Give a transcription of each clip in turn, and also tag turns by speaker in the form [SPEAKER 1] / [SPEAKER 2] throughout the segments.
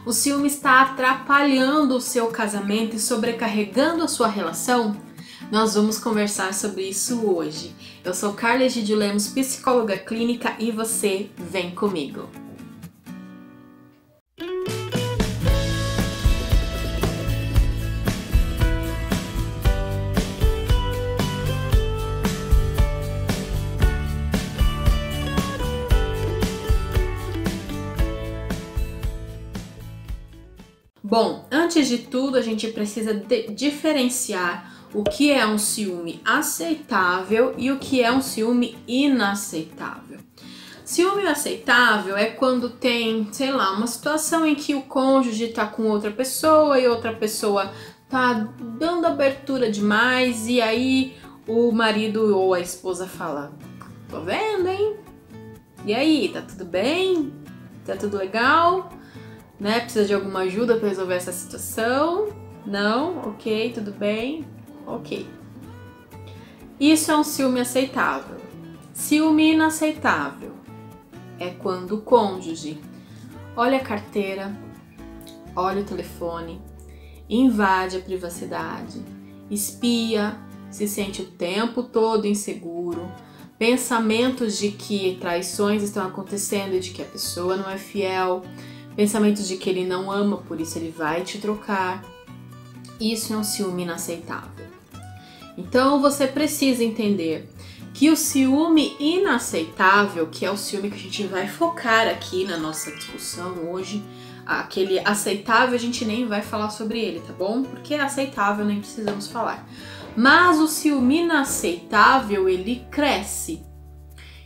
[SPEAKER 1] O ciúme está atrapalhando o seu casamento e sobrecarregando a sua relação? Nós vamos conversar sobre isso hoje. Eu sou Carla Egidio Lemos, psicóloga clínica, e você vem comigo. Bom, antes de tudo, a gente precisa diferenciar o que é um ciúme aceitável e o que é um ciúme inaceitável. Ciúme aceitável é quando tem, sei lá, uma situação em que o cônjuge tá com outra pessoa e outra pessoa tá dando abertura demais, e aí o marido ou a esposa fala: tô vendo, hein? E aí, tá tudo bem? Tá tudo legal? Né? Precisa de alguma ajuda para resolver essa situação? Não? Ok, tudo bem? Ok. Isso é um ciúme aceitável. Ciúme inaceitável é quando o cônjuge olha a carteira, olha o telefone, invade a privacidade, espia, se sente o tempo todo inseguro, pensamentos de que traições estão acontecendo e de que a pessoa não é fiel, pensamentos de que ele não ama, por isso ele vai te trocar. Isso é um ciúme inaceitável. Então você precisa entender que o ciúme inaceitável, que é o ciúme que a gente vai focar aqui na nossa discussão hoje, aquele aceitável a gente nem vai falar sobre ele, tá bom? Porque é aceitável, nem precisamos falar. Mas o ciúme inaceitável, ele cresce.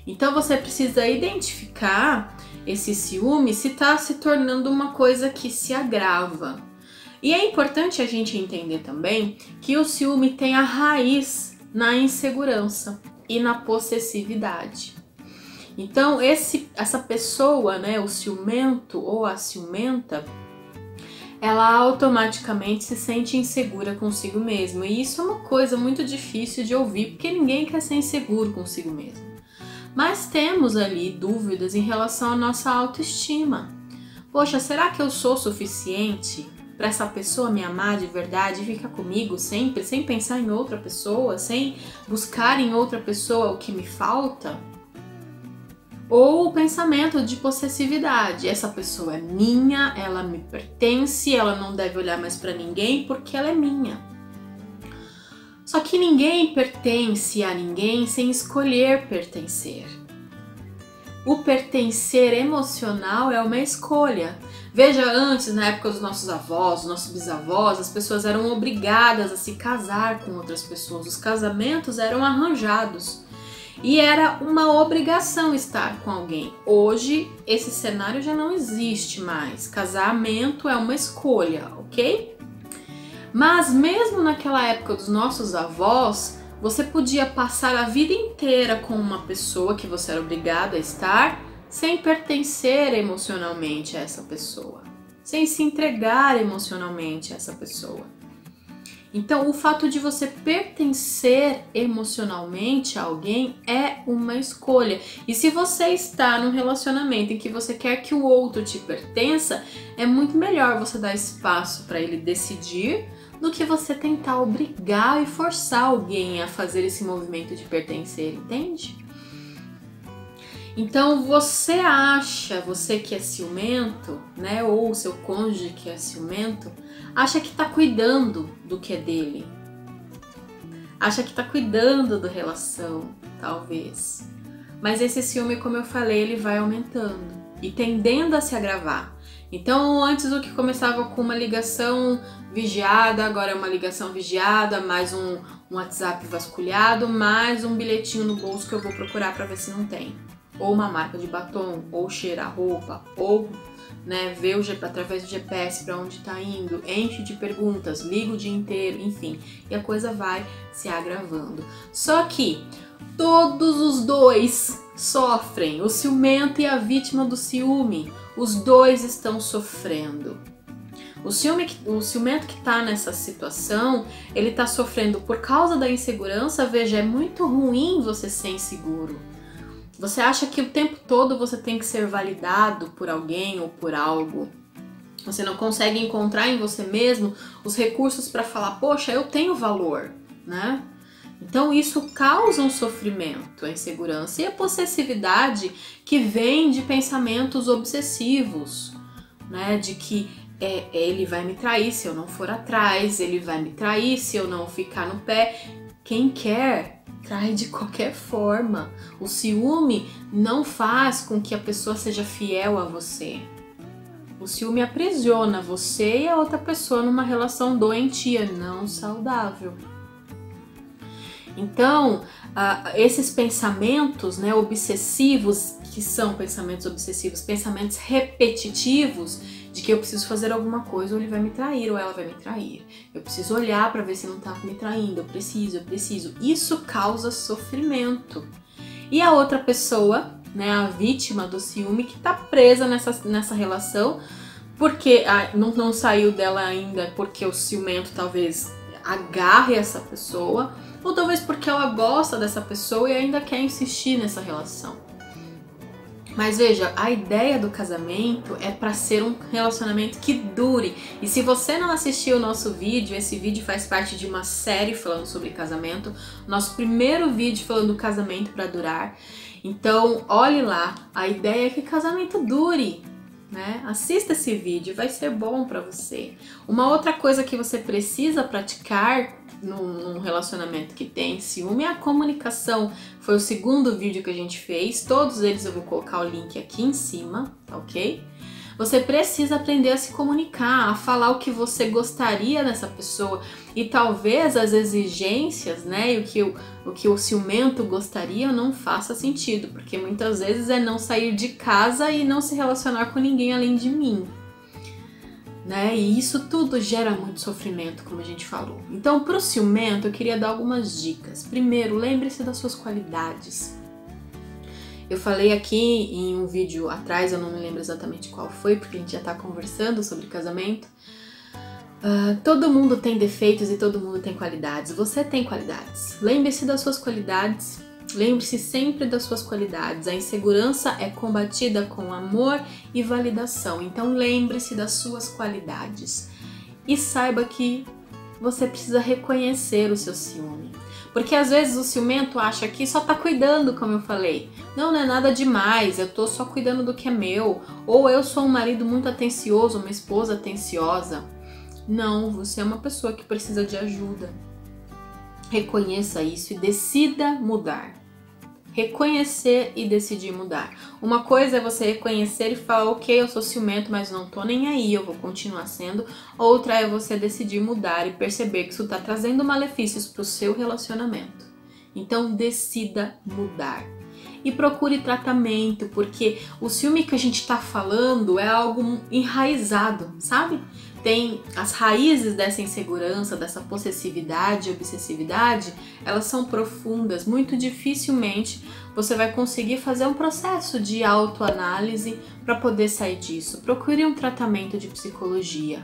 [SPEAKER 1] Então você precisa identificar esse ciúme se está se tornando uma coisa que se agrava. E é importante a gente entender também que o ciúme tem a raiz na insegurança e na possessividade. Então essa pessoa, né, o ciumento ou a ciumenta, ela automaticamente se sente insegura consigo mesmo. E isso é uma coisa muito difícil de ouvir, porque ninguém quer ser inseguro consigo mesmo. Mas temos ali dúvidas em relação à nossa autoestima. Poxa, será que eu sou suficiente para essa pessoa me amar de verdade e ficar comigo sempre, sem pensar em outra pessoa, sem buscar em outra pessoa o que me falta? Ou o pensamento de possessividade. Essa pessoa é minha, ela me pertence, ela não deve olhar mais para ninguém porque ela é minha. Só que ninguém pertence a ninguém sem escolher pertencer. O pertencer emocional é uma escolha. Veja, antes, na época dos nossos avós, dos nossos bisavós, as pessoas eram obrigadas a se casar com outras pessoas. Os casamentos eram arranjados e era uma obrigação estar com alguém. Hoje, esse cenário já não existe mais. Casamento é uma escolha, ok? Mas mesmo naquela época dos nossos avós, você podia passar a vida inteira com uma pessoa que você era obrigado a estar sem pertencer emocionalmente a essa pessoa, sem se entregar emocionalmente a essa pessoa. Então, o fato de você pertencer emocionalmente a alguém é uma escolha. E se você está num relacionamento em que você quer que o outro te pertença, é muito melhor você dar espaço para ele decidir do que você tentar obrigar e forçar alguém a fazer esse movimento de pertencer, entende? Então você que é ciumento, né, ou o seu cônjuge que é ciumento, acha que tá cuidando do que é dele. Acha que tá cuidando da relação, talvez. Mas esse ciúme, como eu falei, ele vai aumentando e tendendo a se agravar. Então, antes o que começava com uma ligação vigiada, agora é uma ligação vigiada, mais um WhatsApp vasculhado, mais um bilhetinho no bolso que eu vou procurar para ver se não tem. Ou uma marca de batom, ou cheirar roupa, ou, né, ver através do GPS para onde está indo, enche de perguntas, liga o dia inteiro, enfim, e a coisa vai se agravando. Só que todos os dois sofrem, o ciumento e a vítima do ciúme, os dois estão sofrendo. O ciumento que está nessa situação, ele está sofrendo por causa da insegurança. Veja, é muito ruim você ser inseguro. Você acha que o tempo todo você tem que ser validado por alguém ou por algo. Você não consegue encontrar em você mesmo os recursos para falar, poxa, eu tenho valor, né? Então isso causa um sofrimento, a insegurança e a possessividade que vem de pensamentos obsessivos, né? De que ele vai me trair se eu não for atrás, ele vai me trair se eu não ficar no pé. Quem quer, trai de qualquer forma. O ciúme não faz com que a pessoa seja fiel a você. O ciúme aprisiona você e a outra pessoa numa relação doentia, não saudável. Então, esses pensamentos, né, obsessivos, que são pensamentos obsessivos, pensamentos repetitivos, de que eu preciso fazer alguma coisa ou ele vai me trair ou ela vai me trair. Eu preciso olhar para ver se não tá me traindo, eu preciso. Isso causa sofrimento. E a outra pessoa, né, a vítima do ciúme, que tá presa nessa relação, porque não saiu dela ainda, porque o ciumento talvez agarre essa pessoa, ou talvez porque ela gosta dessa pessoa e ainda quer insistir nessa relação. Mas veja, a ideia do casamento é para ser um relacionamento que dure. E se você não assistiu o nosso vídeo, esse vídeo faz parte de uma série falando sobre casamento. Nosso primeiro vídeo falando do casamento para durar. Então, olhe lá. A ideia é que casamento dure, né? Assista esse vídeo, vai ser bom para você. Uma outra coisa que você precisa praticar num relacionamento que tem ciúme é a comunicação. Foi o segundo vídeo que a gente fez, todos eles eu vou colocar o link aqui em cima, tá ok? Você precisa aprender a se comunicar, a falar o que você gostaria dessa pessoa e talvez as exigências, né, e o que o ciumento gostaria não faça sentido, porque muitas vezes é não sair de casa e não se relacionar com ninguém além de mim. Né? E isso tudo gera muito sofrimento, como a gente falou. Então, para o ciumento, eu queria dar algumas dicas. Primeiro, lembre-se das suas qualidades. Eu falei aqui em um vídeo atrás, eu não me lembro exatamente qual foi, porque a gente já está conversando sobre casamento. Todo mundo tem defeitos e todo mundo tem qualidades. Você tem qualidades. Lembre-se das suas qualidades. Lembre-se sempre das suas qualidades. A insegurança é combatida com amor e validação. Então lembre-se das suas qualidades. E saiba que você precisa reconhecer o seu ciúme. Porque às vezes o ciumento acha que só tá cuidando, como eu falei. Não é nada demais, eu tô só cuidando do que é meu. Ou eu sou um marido muito atencioso, uma esposa atenciosa. Não, você é uma pessoa que precisa de ajuda. Reconheça isso e decida mudar. Reconhecer e decidir mudar. Uma coisa é você reconhecer e falar, ok, eu sou ciumento, mas não tô nem aí, eu vou continuar sendo. Outra é você decidir mudar e perceber que isso tá trazendo malefícios pro seu relacionamento. Então decida mudar. E procure tratamento, porque o ciúme que a gente tá falando é algo enraizado, sabe? Tem as raízes dessa insegurança, dessa possessividade, obsessividade, elas são profundas. Muito dificilmente você vai conseguir fazer um processo de autoanálise para poder sair disso. Procure um tratamento de psicologia.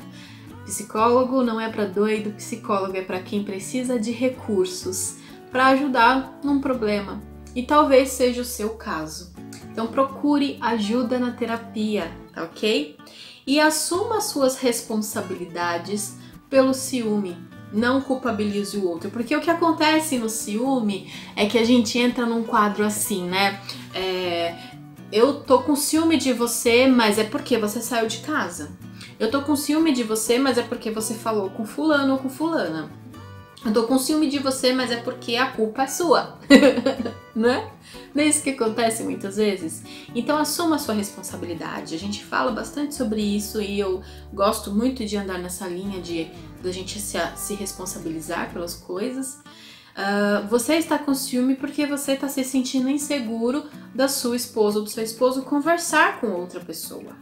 [SPEAKER 1] Psicólogo não é para doido, psicólogo é para quem precisa de recursos para ajudar num problema. E talvez seja o seu caso. Então procure ajuda na terapia, tá ok? E assuma suas responsabilidades pelo ciúme. Não culpabilize o outro. Porque o que acontece no ciúme é que a gente entra num quadro assim, né? Eu tô com ciúme de você, mas é porque você saiu de casa. Eu tô com ciúme de você, mas é porque você falou com fulano ou com fulana. Eu tô com ciúme de você, mas é porque a culpa é sua. Né? Não é isso que acontece muitas vezes? Então assuma a sua responsabilidade. A gente fala bastante sobre isso e eu gosto muito de andar nessa linha de a gente se responsabilizar pelas coisas. Você está com ciúme porque você está se sentindo inseguro da sua esposa ou do seu esposo conversar com outra pessoa.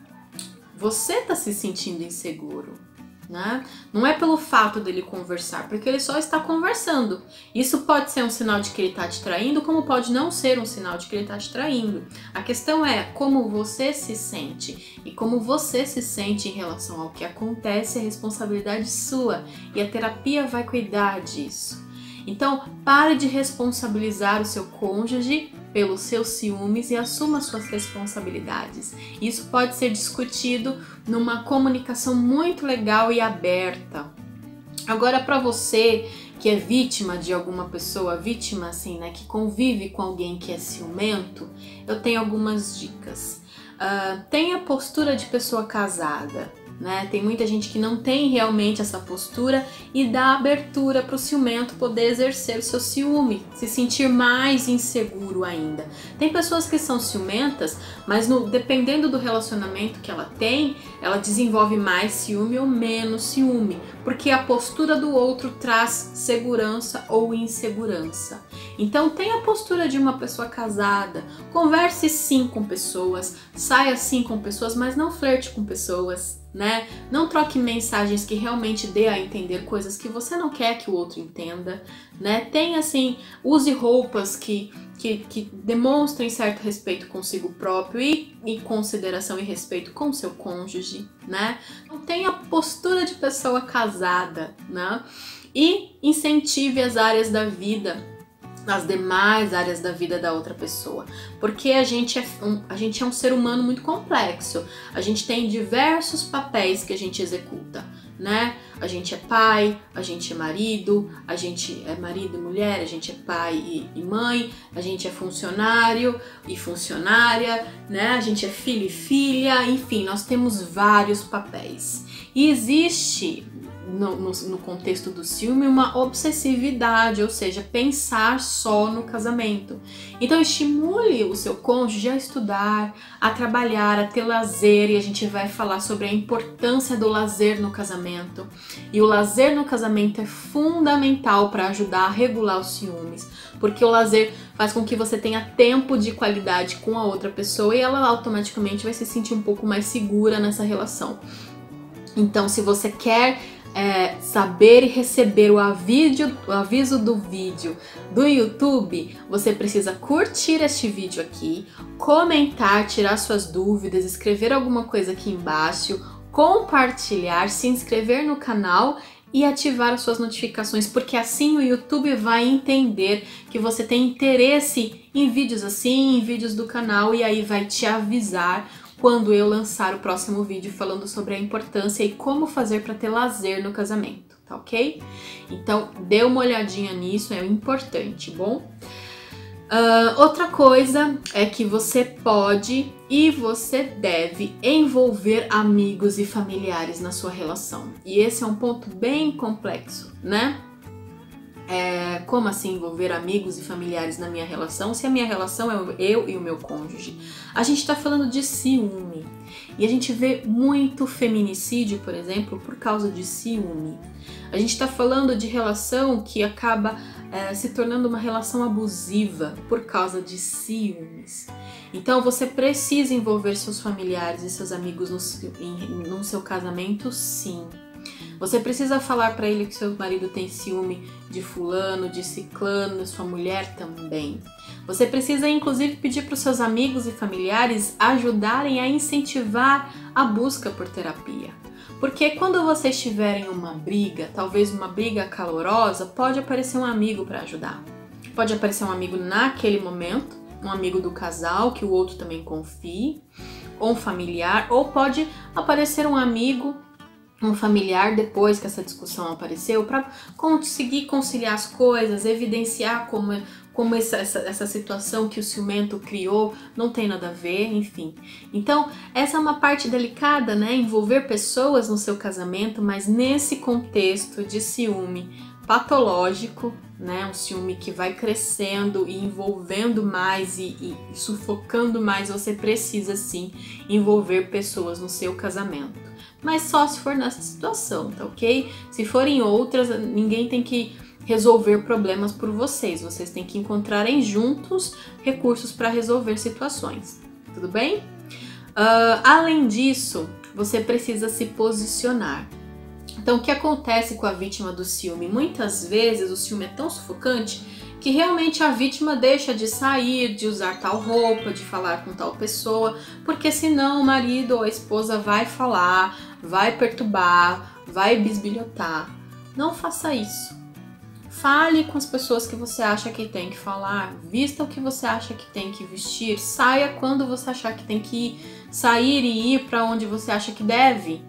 [SPEAKER 1] Você está se sentindo inseguro. Né? Não é pelo fato dele conversar, porque ele só está conversando. Isso pode ser um sinal de que ele está te traindo, como pode não ser um sinal de que ele está te traindo. A questão é como você se sente. E como você se sente em relação ao que acontece é responsabilidade sua. E a terapia vai cuidar disso. Então, pare de responsabilizar o seu cônjuge pelos seus ciúmes e assuma suas responsabilidades. Isso pode ser discutido numa comunicação muito legal e aberta. Agora, para você que é vítima de alguma pessoa, vítima assim, né, que convive com alguém que é ciumento, eu tenho algumas dicas. Tenha postura de pessoa casada, né? Tem muita gente que não tem realmente essa postura e dá abertura para o ciumento poder exercer o seu ciúme, se sentir mais inseguro ainda. Tem pessoas que são ciumentas, mas dependendo do relacionamento que ela tem, ela desenvolve mais ciúme ou menos ciúme, porque a postura do outro traz segurança ou insegurança. Então tenha a postura de uma pessoa casada, converse sim com pessoas, saia sim com pessoas, mas não flerte com pessoas, né? Não troque mensagens que realmente dê a entender coisas que você não quer que o outro entenda, né? Tenha assim, use roupas que demonstrem certo respeito consigo próprio e consideração e respeito com seu cônjuge, né? Então tenha a postura de pessoa casada, né? E incentive as áreas da vida, nas demais áreas da vida da outra pessoa, porque a gente é um ser humano muito complexo, a gente tem diversos papéis que a gente executa, né? A gente é pai, a gente é marido e mulher, a gente é pai e mãe, a gente é funcionário e funcionária, né? A gente é filho e filha, enfim, nós temos vários papéis. E existe no contexto do ciúme uma obsessividade, ou seja, pensar só no casamento. Então estimule o seu cônjuge a estudar, a trabalhar, a ter lazer, e a gente vai falar sobre a importância do lazer no casamento. E o lazer no casamento é fundamental para ajudar a regular os ciúmes, porque o lazer faz com que você tenha tempo de qualidade com a outra pessoa e ela automaticamente vai se sentir um pouco mais segura nessa relação. Então, se você quer saber e receber o aviso do vídeo do YouTube, você precisa curtir este vídeo aqui, comentar, tirar suas dúvidas, escrever alguma coisa aqui embaixo, compartilhar, se inscrever no canal e ativar as suas notificações, porque assim o YouTube vai entender que você tem interesse em vídeos assim, em vídeos do canal, e aí vai te avisar quando eu lançar o próximo vídeo falando sobre a importância e como fazer para ter lazer no casamento, tá ok? Então, dê uma olhadinha nisso, é importante, bom? Outra coisa é que você pode e você deve envolver amigos e familiares na sua relação. E esse é um ponto bem complexo, né? Como assim envolver amigos e familiares na minha relação, se a minha relação é eu e o meu cônjuge? A gente tá falando de ciúme e a gente vê muito feminicídio, por exemplo, por causa de ciúme. A gente tá falando de relação que acaba se tornando uma relação abusiva por causa de ciúmes. Então você precisa envolver seus familiares e seus amigos no seu casamento, sim. Você precisa falar para ele que seu marido tem ciúme de fulano, de ciclano, sua mulher também. Você precisa inclusive pedir para os seus amigos e familiares ajudarem a incentivar a busca por terapia. Porque quando vocês tiverem uma briga, talvez uma briga acalorosa, pode aparecer um amigo para ajudar. Pode aparecer um amigo naquele momento, um amigo do casal que o outro também confie, ou um familiar, ou pode aparecer um amigo, um familiar depois que essa discussão apareceu, para conseguir conciliar as coisas, evidenciar como essa situação que o ciumento criou não tem nada a ver, enfim. Então, essa é uma parte delicada, né? Envolver pessoas no seu casamento, mas nesse contexto de ciúme patológico, né? Um ciúme que vai crescendo e envolvendo mais e sufocando mais, você precisa sim envolver pessoas no seu casamento. Mas só se for nessa situação, tá ok? Se forem outras, ninguém tem que resolver problemas por vocês. Vocês têm que encontrarem juntos recursos para resolver situações, tudo bem? Além disso, você precisa se posicionar. Então, o que acontece com a vítima do ciúme? Muitas vezes o ciúme é tão sufocante que realmente a vítima deixa de sair, de usar tal roupa, de falar com tal pessoa, porque senão o marido ou a esposa vai falar, vai perturbar, vai bisbilhotar. Não faça isso. Fale com as pessoas que você acha que tem que falar, vista o que você acha que tem que vestir, saia quando você achar que tem que ir, sair e ir para onde você acha que deve.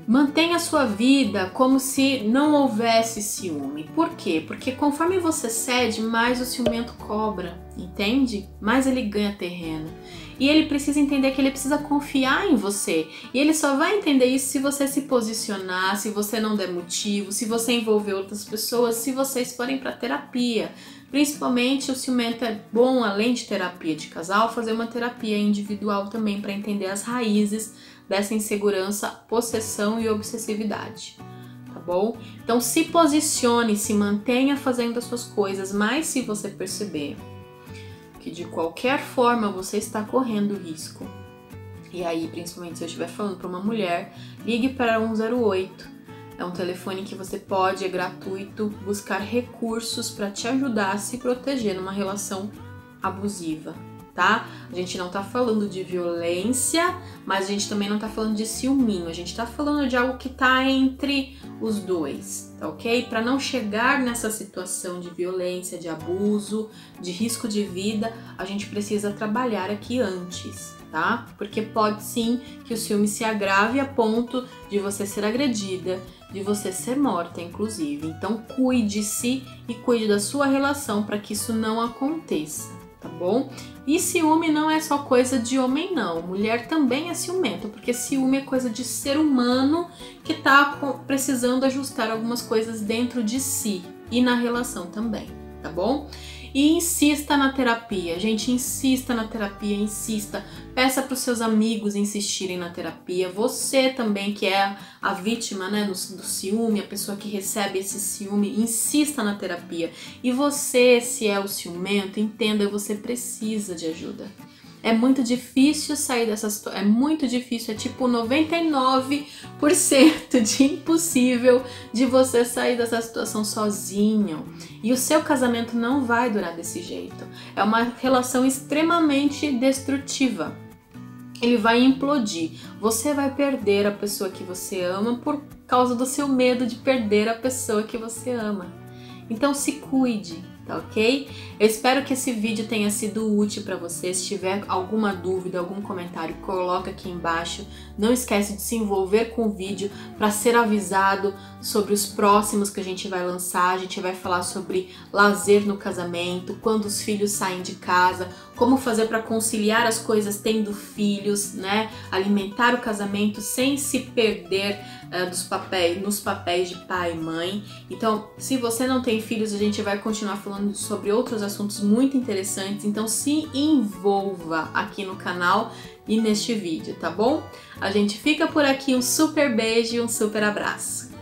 [SPEAKER 1] Mantenha a sua vida como se não houvesse ciúme. Por quê? Porque conforme você cede, mais o ciumento cobra, entende? Mais ele ganha terreno. E ele precisa entender que ele precisa confiar em você. E ele só vai entender isso se você se posicionar, se você não der motivo, se você envolver outras pessoas, se vocês forem para terapia. Principalmente o ciumento é bom, além de terapia de casal, fazer uma terapia individual também para entender as raízes dessa insegurança, possessão e obsessividade, tá bom? Então se posicione, se mantenha fazendo as suas coisas, mas se você perceber que de qualquer forma você está correndo risco, e aí principalmente se eu estiver falando para uma mulher, ligue para 108, é um telefone que você pode, é gratuito, buscar recursos para te ajudar a se proteger numa relação abusiva. Tá? A gente não tá falando de violência, mas a gente também não tá falando de ciúminho, a gente tá falando de algo que tá entre os dois, tá ok? Para não chegar nessa situação de violência, de abuso, de risco de vida, a gente precisa trabalhar aqui antes, tá? Porque pode sim que o ciúme se agrave a ponto de você ser agredida, de você ser morta, inclusive. Então cuide-se e cuide da sua relação para que isso não aconteça, tá bom? E ciúme não é só coisa de homem não, mulher também é ciumenta, porque ciúme é coisa de ser humano que tá precisando ajustar algumas coisas dentro de si e na relação também, tá bom? E insista na terapia, gente, insista na terapia, insista, peça para os seus amigos insistirem na terapia, você também que é a vítima, né, do ciúme, a pessoa que recebe esse ciúme, insista na terapia. E você, se é o ciumento, entenda, você precisa de ajuda. É muito difícil sair dessa situação, é muito difícil, é tipo 99% de impossível de você sair dessa situação sozinho. E o seu casamento não vai durar desse jeito. É uma relação extremamente destrutiva. Ele vai implodir. Você vai perder a pessoa que você ama por causa do seu medo de perder a pessoa que você ama. Então se cuide. Tá ok? Eu espero que esse vídeo tenha sido útil para você. Se tiver alguma dúvida, algum comentário, coloca aqui embaixo. Não esquece de se envolver com o vídeo para ser avisado sobre os próximos que a gente vai lançar. A gente vai falar sobre lazer no casamento, quando os filhos saem de casa, como fazer para conciliar as coisas tendo filhos, né? Alimentar o casamento sem se perder nos papéis de pai e mãe. Então, se você não tem filhos, a gente vai continuar falando sobre outros assuntos muito interessantes. Então, se envolva aqui no canal e neste vídeo, tá bom? A gente fica por aqui, um super beijo e um super abraço.